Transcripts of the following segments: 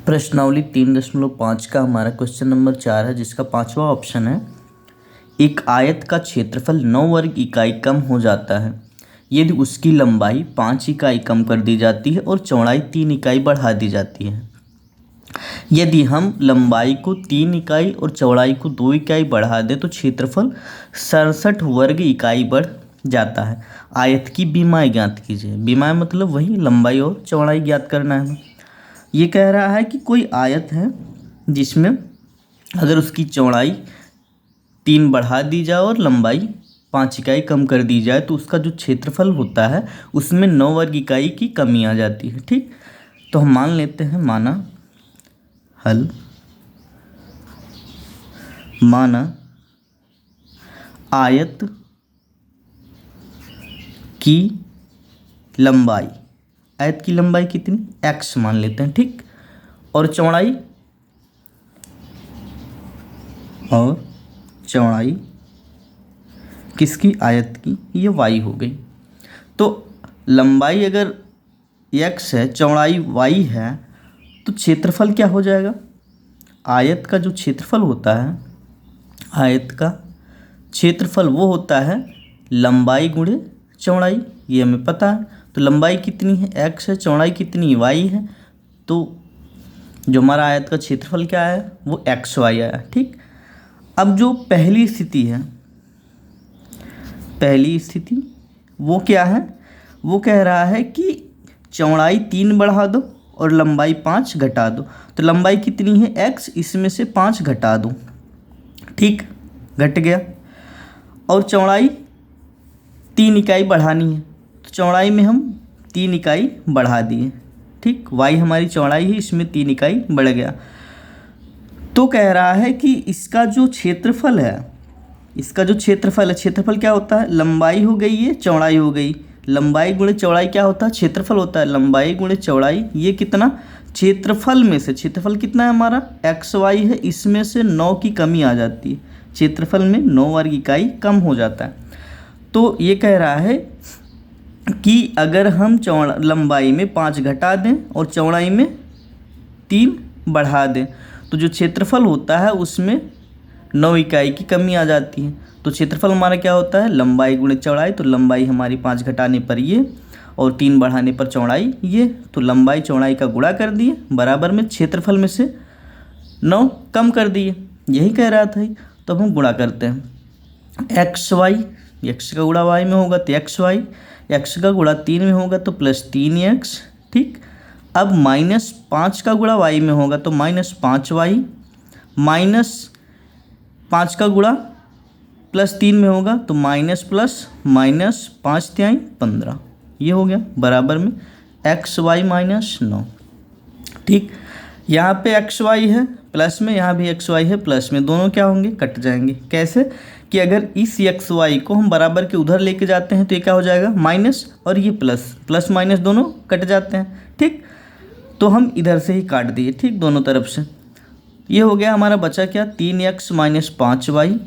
प्रश्नावली 3.5 का हमारा क्वेश्चन नंबर 4 है, जिसका 5वां ऑप्शन है। एक आयत का क्षेत्रफल 9 वर्ग इकाई कम हो जाता है यदि उसकी लंबाई 5 इकाई कम कर दी जाती है और चौड़ाई 3 इकाई बढ़ा दी जाती है। यदि हम लंबाई को 3 इकाई और चौड़ाई को 2 इकाई बढ़ा दें तो क्षेत्रफल 67 वर्ग इकाई बढ़ जाता है। आयत की बीमाई ज्ञात कीजिए। बीमाई मतलब वही लंबाई और चौड़ाई ज्ञात करना है। ये कह रहा है कि कोई आयत है जिसमें अगर उसकी चौड़ाई 3 बढ़ा दी जाए और लंबाई 5 इकाई कम कर दी जाए तो उसका जो क्षेत्रफल होता है उसमें 9 वर्ग इकाई की कमी आ जाती है। ठीक, तो हम मान लेते हैं, माना आयत की लंबाई, आयत की लंबाई कितनी, x मान लेते हैं। ठीक, और चौड़ाई किसकी, आयत की, ये y हो गई। तो लंबाई अगर x है, चौड़ाई y है, तो क्षेत्रफल क्या हो जाएगा। आयत का जो क्षेत्रफल होता है, आयत का क्षेत्रफल वो होता है लंबाई गुणे चौड़ाई, ये हमें पता है। तो लंबाई कितनी है, x है, चौड़ाई कितनी, y है, तो जो हमारा आयत का क्षेत्रफल क्या है वो xy आया। ठीक, अब जो पहली स्थिति वो क्या है, वो कह रहा है कि चौड़ाई 3 बढ़ा दो और लंबाई 5 घटा दो। तो लंबाई कितनी है x, इसमें से 5 घटा दो। ठीक, घट गया। और चौड़ाई 3 इकाई बढ़ानी है, तो चौड़ाई में हम 3 इकाई बढ़ा दिए। ठीक, y हमारी चौड़ाई है, इसमें 3 इकाई बढ़ गया। तो कह रहा है कि इसका जो क्षेत्रफल है, क्षेत्रफल क्या होता है, लंबाई हो गई ये, चौड़ाई हो गई। लंबाई गुणे चौड़ाई क्या होता है, क्षेत्रफल होता है। लंबाई गुणे चौड़ाई, ये कितना, क्षेत्रफल में से, क्षेत्रफल कितना है हमारा xy है, इसमें से 9 की कमी आ जाती है। क्षेत्रफल में 9 वर्ग इकाई कम हो जाता है। तो ये कह रहा है कि अगर हम लंबाई में 5 घटा दें और चौड़ाई में 3 बढ़ा दें तो जो क्षेत्रफल होता है उसमें 9 इकाई की कमी आ जाती है। तो क्षेत्रफल हमारा क्या होता है, लंबाई गुणे चौड़ाई। तो लंबाई हमारी 5 घटाने पर ये और 3 बढ़ाने पर चौड़ाई ये, तो लंबाई चौड़ाई का गुणा कर दिए, बराबर में क्षेत्रफल में से 9 कम कर दिए। यही कह रहा था। तो हम गुणा करते हैं, x का गुणा y में होगा तो xy, x का गुणा 3 में होगा तो +3x। ठीक, अब -5 का गुणा y में होगा तो -5y, -5 का गुणा +3 में होगा तो -+-15 ये हो गया, बराबर में xy -9। ठीक, यहाँ पे xy है प्लस में, यहाँ भी xy है प्लस में, दोनों क्या होंगे, कट जाएंगे। कैसे कि अगर इस xy को हम बराबर के उधर लेके जाते हैं तो ये क्या हो जाएगा, माइनस, और ये प्लस माइनस दोनों कट जाते हैं। ठीक, तो हम इधर से ही काट दिए। ठीक, दोनों तरफ से ये हो गया। हमारा बचा क्या, 3x - 5y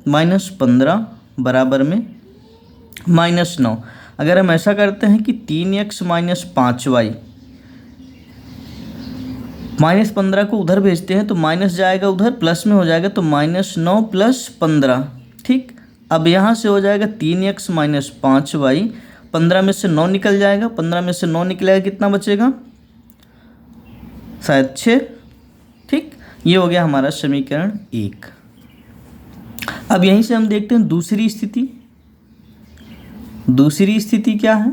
-15 बराबर में -9। अगर हम ऐसा करते हैं कि 3x - 5y, -15 को उधर भेजते हैं तो माइनस जाएगा उधर, प्लस में हो जाएगा तो -9 + 15। ठीक, अब यहाँ से हो जाएगा 3x - 5y, 15 में से 9 निकल जाएगा, 15 में से 9 निकलेगा, कितना बचेगा, शायद 6। ठीक, ये हो गया हमारा समीकरण 1। अब यहीं से हम देखते हैं दूसरी स्थिति क्या है।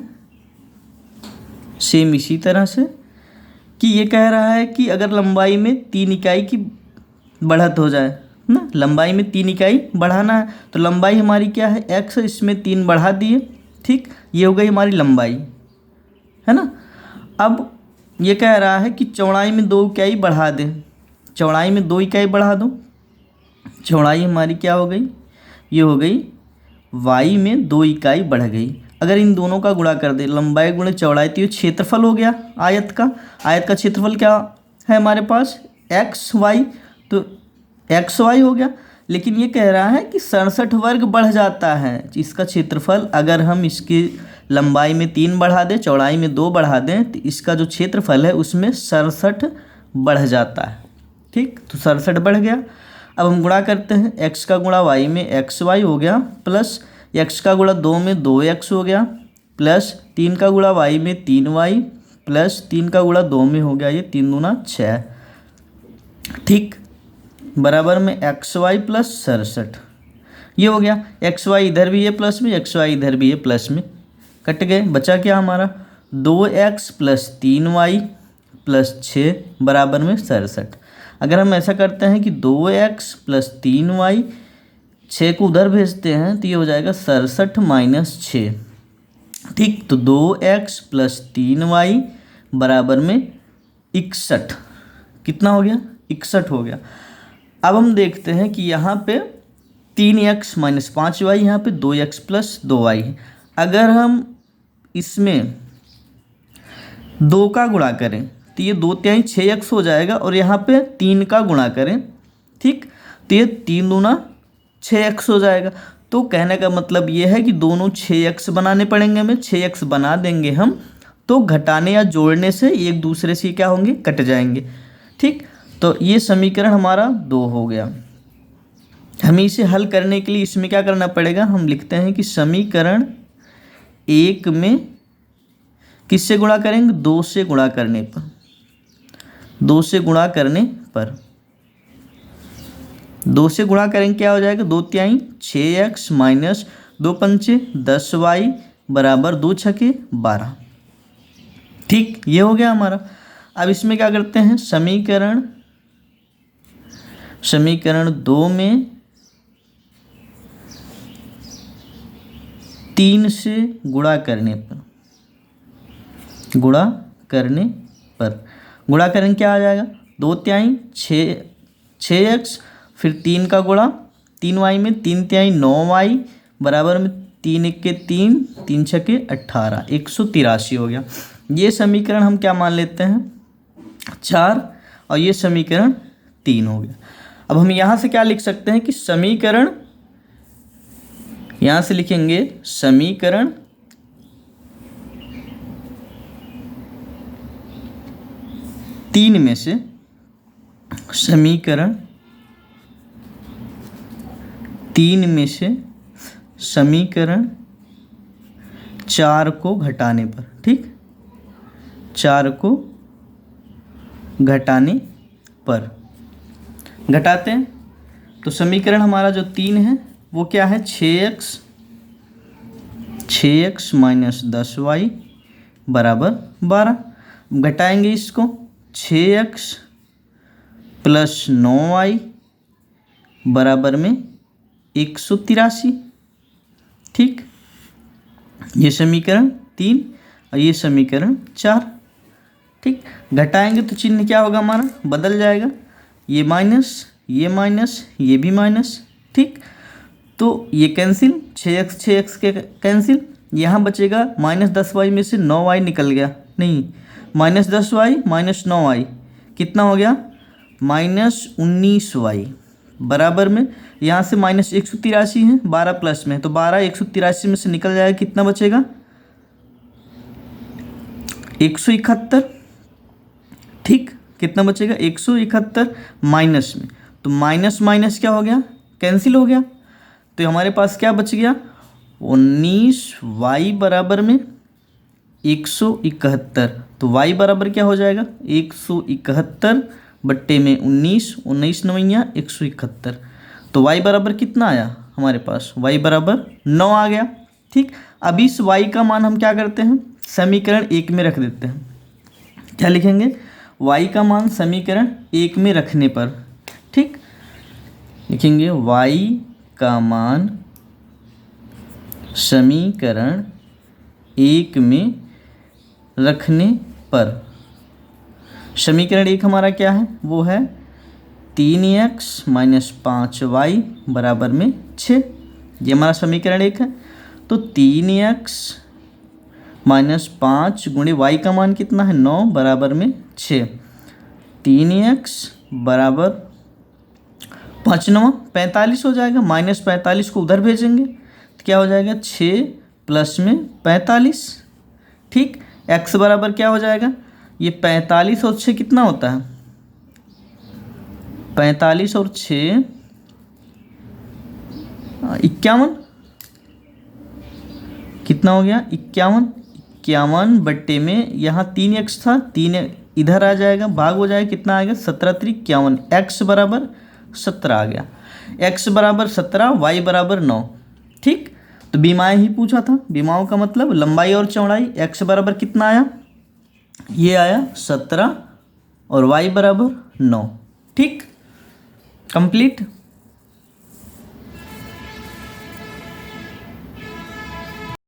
सेम इसी तरह से कि ये कह रहा है कि अगर लंबाई में 3 इकाई की बढ़त हो जाए ना, लंबाई में 3 इकाई बढ़ाना है, तो लंबाई हमारी क्या है, x, इसमें 3 बढ़ा दिए। ठीक, ये हो गई हमारी लंबाई, है ना। अब ये कह रहा है कि चौड़ाई में 2 इकाई बढ़ा दें, चौड़ाई में 2 इकाई बढ़ा दो। चौड़ाई हमारी क्या हो गई, ये हो गई y में 2 इकाई बढ़ गई। अगर इन दोनों का गुणा कर दे, लंबाई गुणे चौड़ाई, तो ये क्षेत्रफल हो गया आयत का। आयत का क्षेत्रफल क्या है हमारे पास, xy, तो xy हो गया। लेकिन ये कह रहा है कि 67 वर्ग बढ़ जाता है इसका क्षेत्रफल। अगर हम इसकी लंबाई में 3 बढ़ा दें, चौड़ाई में 2 बढ़ा दें, तो इसका जो क्षेत्रफल है उसमें 67 बढ़ जाता है। ठीक, तो 67 बढ़ गया। अब हम गुणा करते हैं, x का गुणा y में xy हो गया, प्लस x का गुणा 2 में 2x हो गया, प्लस 3 का गुणा y में 3y, प्लस 3 का गुणा 2 में हो गया ये 3 दूना 6। ठीक, बराबर में xy प्लस 67 ये हो गया। xy इधर भी है प्लस में, xy इधर भी है प्लस में, कट गए। बचा क्या हमारा 2x प्लस 3y प्लस 6 बराबर में 67। अगर हम ऐसा करते हैं कि 2x प्लस 3y 6 को उधर भेजते हैं तो ये हो जाएगा 67 माइनस 6। ठीक, तो 2x प्लस 3y बराबर में 61। कितना हो गया? 61 हो गया। अब हम देखते हैं कि यहाँ पे 3x माइनस 5y, यहाँ पे 2x प्लस 2y है। अगर हम इसमें 2 का गुणा करें तो ये 2 तिहाई 6x हो जाएगा, और यहाँ पे 3 का गुणा करें, ठीक, तो ये 3 दूना 6x हो जाएगा। तो कहने का मतलब ये है कि दोनों 6x बनाने पड़ेंगे हमें। 6x बना देंगे हम तो घटाने या जोड़ने से एक दूसरे से क्या होंगे? कट जाएंगे। ठीक, तो ये समीकरण हमारा 2 हो गया। हमें इसे हल करने के लिए इसमें क्या करना पड़ेगा? हम लिखते हैं कि समीकरण 1 में किससे गुणा करेंगे? 2 से गुणा करने पर। 2 से गुणा करने पर 2 से गुणा करेंगे क्या हो जाएगा? 2 तिहाई 6x माइनस 2 पंचे 10y बराबर 2 छके 12। ठीक, ये हो गया हमारा। अब इसमें क्या करते हैं? समीकरण 2 में 3 से गुणा करने पर, गुणा करेंगे क्या आ जाएगा? 2 तिहाई 6x फिर 3 का गुणा 3y में 3 तिहाई 9y बराबर में 3 1 3 3 छके 18 183 हो गया। ये समीकरण हम क्या मान लेते हैं? 4, और ये समीकरण 3 हो गया। अब हम यहाँ से क्या लिख सकते हैं कि समीकरण, यहाँ से लिखेंगे समीकरण 3 में से समीकरण 4 को घटाने पर, ठीक, 4 को घटाने पर घटाते हैं तो समीकरण हमारा जो 3 है वो क्या है? 6x माइनस 10y बराबर 12। घटाएंगे इसको, 6x प्लस 9y बराबर में 183। ठीक, ये समीकरण 3 और ये समीकरण 4। ठीक, घटाएंगे तो चिन्ह क्या होगा? हमारा बदल जाएगा, ये माइनस, ये माइनस, ये भी माइनस। ठीक, तो ये कैंसिल, 6x के कैंसिल, यहाँ बचेगा माइनस 10y में से 9y निकल गया, नहीं, माइनस 10y माइनस 9y कितना हो गया? माइनस 19y बराबर में, यहाँ से माइनस 183 है, 12 प्लस में, तो 12 183 में से निकल जाएगा, कितना बचेगा? 171। ठीक, कितना बचेगा? 171 माइनस में, तो माइनस माइनस क्या हो गया? कैंसिल हो गया। तो हमारे पास क्या बच गया? 19y बराबर में 171। तो y बराबर क्या हो जाएगा? 171 बट्टे में 19, 19 नवैया 171। तो y बराबर कितना आया हमारे पास? y बराबर 9 आ गया। ठीक, अब इस y का मान हम क्या करते हैं? समीकरण 1 में रख देते हैं। क्या लिखेंगे? y का मान समीकरण 1 में रखने पर, ठीक, लिखेंगे y का मान समीकरण 1 में रखने पर। समीकरण 1 हमारा क्या है? वो है 3x माइनस 5y बराबर में 6। ये हमारा समीकरण 1 है। तो 3x माइनस 5 गुणे y का मान कितना है? 9 बराबर में 6। 3x बराबर 5 9 45 हो जाएगा, माइनस 45 को उधर भेजेंगे तो क्या हो जाएगा? 6 प्लस में 45। ठीक, x बराबर क्या हो जाएगा? ये 45 और 6 कितना होता है? 45 और 6 51, कितना हो गया 51। 51 बट्टे में यहाँ 3x था, 3 इधर आ जाएगा, भाग हो जाएगा, कितना आ गया 17 3 51, x बराबर 17 आ गया। x बराबर 17, y बराबर 9। ठीक, तो बीमाएँ ही पूछा था, बीमाओं का मतलब लंबाई और चौड़ाई। x बराबर कितना आया, ये आया 17 और y बराबर 9। ठीक, कंप्लीट।